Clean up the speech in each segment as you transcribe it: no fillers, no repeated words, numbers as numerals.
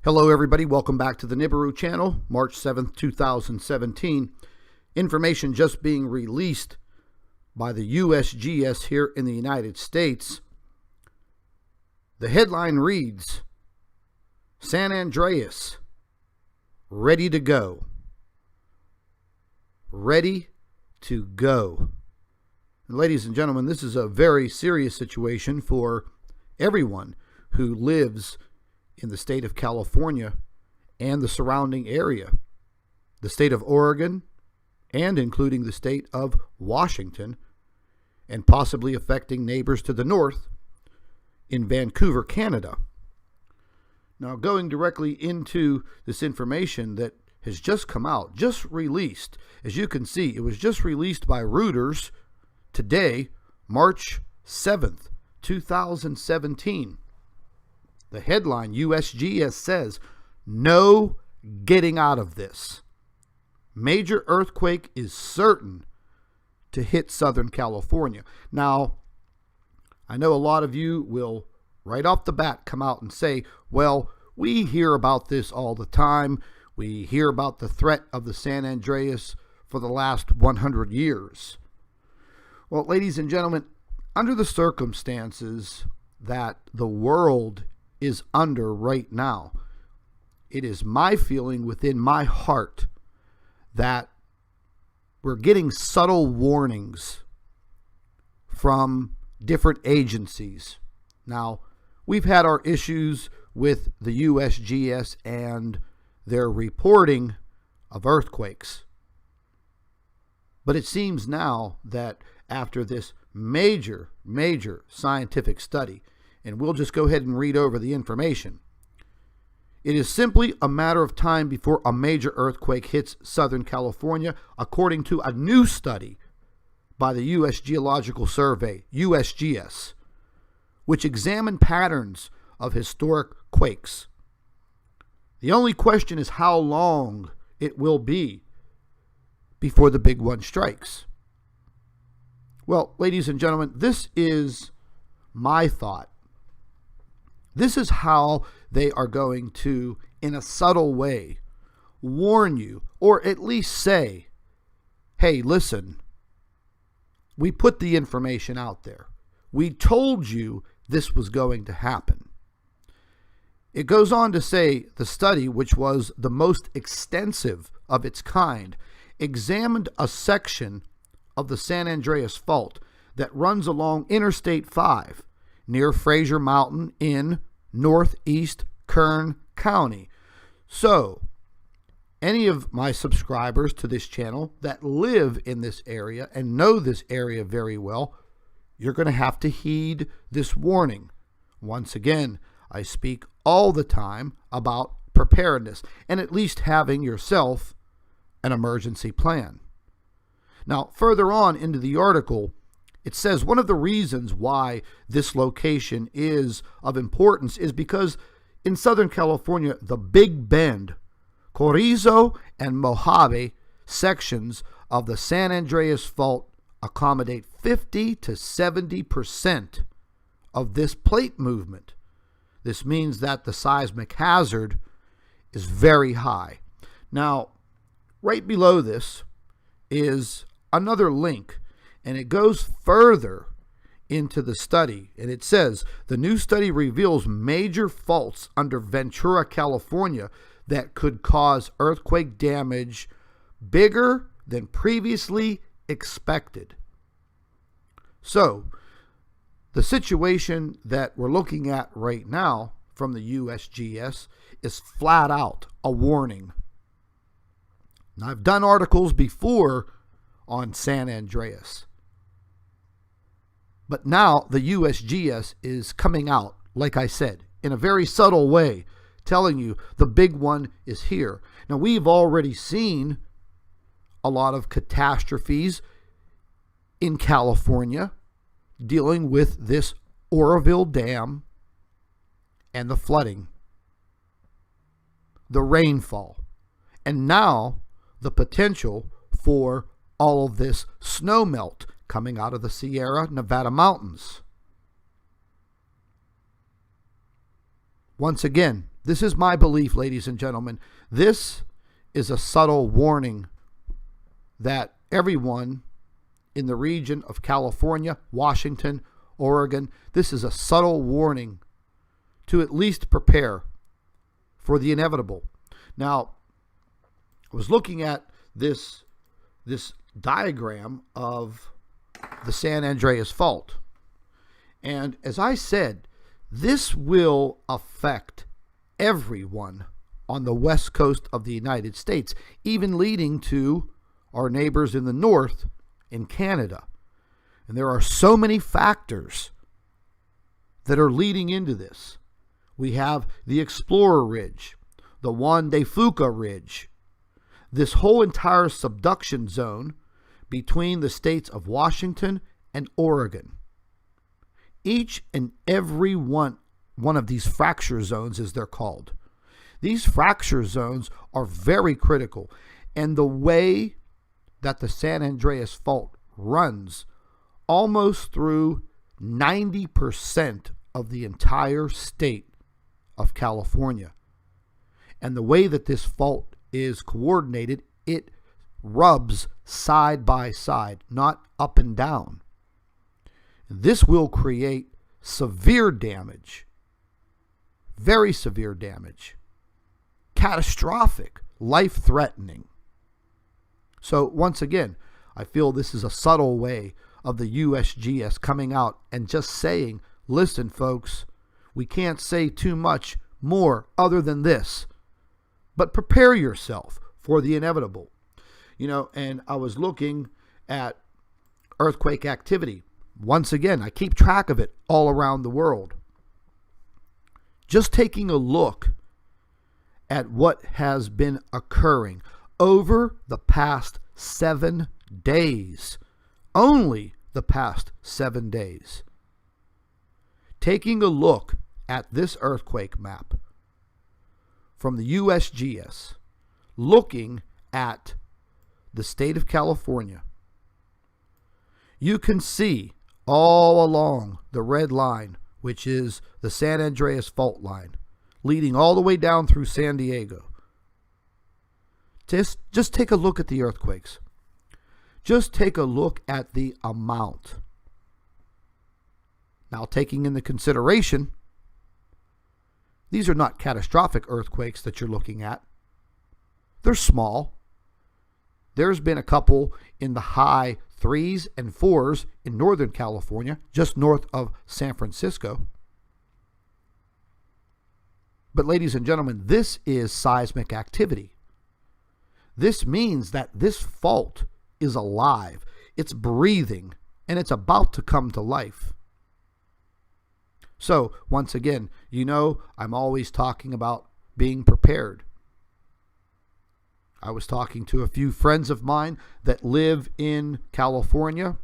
Hello everybody, welcome back to the Nibiru channel, March 7th, 2017. Information just being released by the Usgs here in the United States. The headline reads, San Andreas, ready to go. Ready to go. And ladies and gentlemen, this is a very serious situation for everyone who lives in the state of California and the surrounding area, the state of Oregon, and including the state of Washington, and possibly affecting neighbors to the north in Vancouver, Canada. Now, going directly into this information that has just come out, just released, as you can see, it was just released by Reuters today, March 7th, 2017. The headline, USGS says, no getting out of this. Major earthquake is certain to hit Southern California. Now, I know a lot of you will right off the bat come out and say, well, we hear about this all the time. We hear about the threat of the San Andreas for the last 100 years. Well, ladies and gentlemen, under the circumstances that the world is under right now, it is my feeling within my heart that we're getting subtle warnings from different agencies. Now, we've had our issues with the USGS and their reporting of earthquakes. But it seems now that after this major scientific study, and we'll just go ahead and read over the information. It is simply a matter of time before a major earthquake hits Southern California, according to a new study by the U.S. Geological Survey, USGS, which examined patterns of historic quakes. The only question is how long it will be before the big one strikes. Well, ladies and gentlemen, this is my thought. This is how they are going to, in a subtle way, warn you, or at least say, hey, listen, we put the information out there. We told you this was going to happen. It goes on to say the study, which was the most extensive of its kind, examined a section of the San Andreas Fault that runs along Interstate 5 near Fraser Mountain in northeast Kern County. So, any of my subscribers to this channel that live in this area and know this area very well, you're going to have to heed this warning. Once again, I speak all the time about preparedness and at least having yourself an emergency plan. Now, further on into the article, it says one of the reasons why this location is of importance is because in Southern California, the Big Bend, Carrizo, and Mojave sections of the San Andreas Fault accommodate 50 to 70% of this plate movement. This means that the seismic hazard is very high. Now, right below this is another link, and it goes further into the study, and it says the new study reveals major faults under Ventura, California that could cause earthquake damage bigger than previously expected. So, the situation that we're looking at right now from the USGS is flat out a warning. Now, I've done articles before on San Andreas, but now the USGS is coming out, like I said, in a very subtle way, telling you the big one is here. Now, we've already seen a lot of catastrophes in California dealing with this Oroville Dam and the flooding, the rainfall, and now the potential for all of this snow melt coming out of the Sierra Nevada mountains. Once again, This is my belief, ladies and gentlemen. This is a subtle warning that everyone in the region of California, Washington, Oregon, this is a subtle warning to at least prepare for the inevitable. Now, I was looking at this diagram of the San Andreas Fault. And as I said, this will affect everyone on the west coast of the United States, even leading to our neighbors in the north in Canada. And there are so many factors that are leading into this. We have the Explorer Ridge, the Juan de Fuca Ridge, this whole entire subduction zone between the states of Washington and Oregon. Each and every one of these fracture zones, as they're called. These fracture zones are very critical. And the way that the San Andreas Fault runs almost through 90% of the entire state of California. And the way that this fault is coordinated, it rubs side by side, not up and down. This will create severe damage, very severe damage, catastrophic, life-threatening. So once again, I feel this is a subtle way of the USGS coming out and just saying, listen, folks, we can't say too much more other than this, but prepare yourself for the inevitable. And I was looking at earthquake activity. Once again, I keep track of it all around the world. Just taking a look at what has been occurring over the past 7 days. Only the past 7 days. Taking a look at this earthquake map from the USGS, looking at the state of California, you can see all along the red line, which is the San Andreas Fault line, leading all the way down through San Diego. Just take a look at the earthquakes. Just take a look at the amount. Now, taking into consideration, these are not catastrophic earthquakes that you're looking at. They're small. There's been a couple in the high 3s and 4s in Northern California, just north of San Francisco. But ladies and gentlemen, this is seismic activity. This means that this fault is alive, it's breathing, and it's about to come to life. So, once again, I'm always talking about being prepared. I was talking to a few friends of mine that live in California,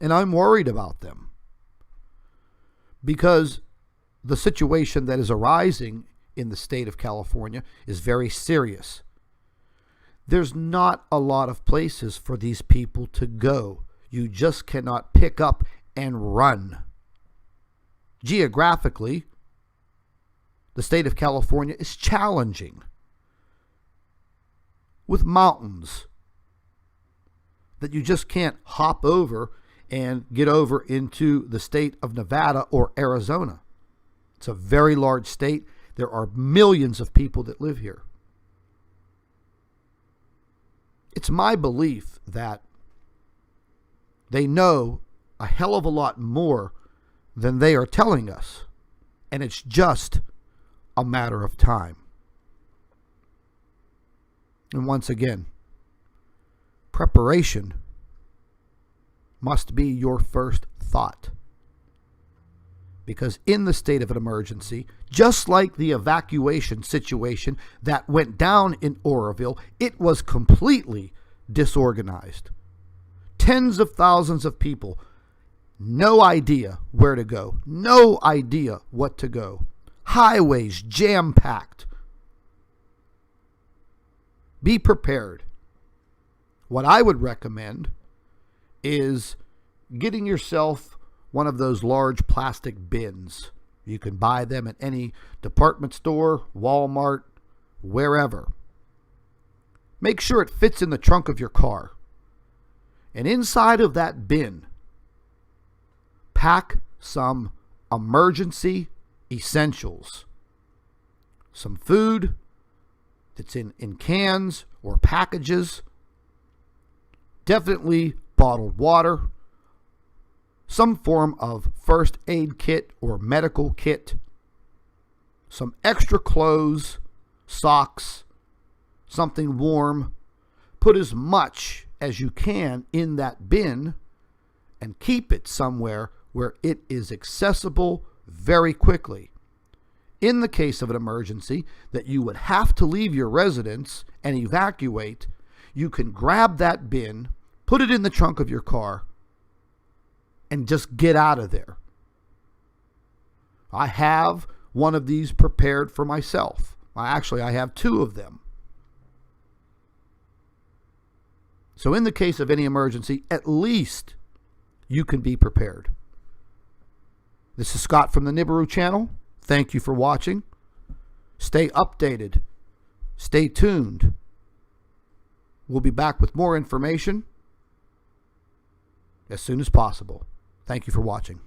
and I'm worried about them because the situation that is arising in the state of California is very serious. There's not a lot of places for these people to go. You just cannot pick up and run. Geographically, the state of California is challenging with mountains that you just can't hop over and get over into the state of Nevada or Arizona. It's a very large state. There are millions of people that live here. It's my belief that they know a hell of a lot more than they are telling us, and it's just a matter of time. And once again, preparation must be your first thought. Because in the state of an emergency, just like the evacuation situation that went down in Oroville, it was completely disorganized. Tens of thousands of people, no idea where to go, no idea what to go. Highways jam-packed. Be prepared. What I would recommend is getting yourself one of those large plastic bins You can buy them at any department store, Walmart, wherever. Make sure it fits in the trunk of your car. And inside of that bin, pack some emergency essentials. Some food that's in cans or packages. Definitely bottled water. Some form of first aid kit or medical kit. Some extra clothes, socks, something warm. Put as much as you can in that bin and keep it somewhere where it is accessible very quickly. In the case of an emergency that you would have to leave your residence and evacuate, you can grab that bin, put it in the trunk of your car, and just get out of there. I have one of these prepared for myself. Actually, I have two of them. So in the case of any emergency, at least you can be prepared. This is Scott from the Nibiru channel. Thank you for watching. Stay updated. Stay tuned. We'll be back with more information as soon as possible. Thank you for watching.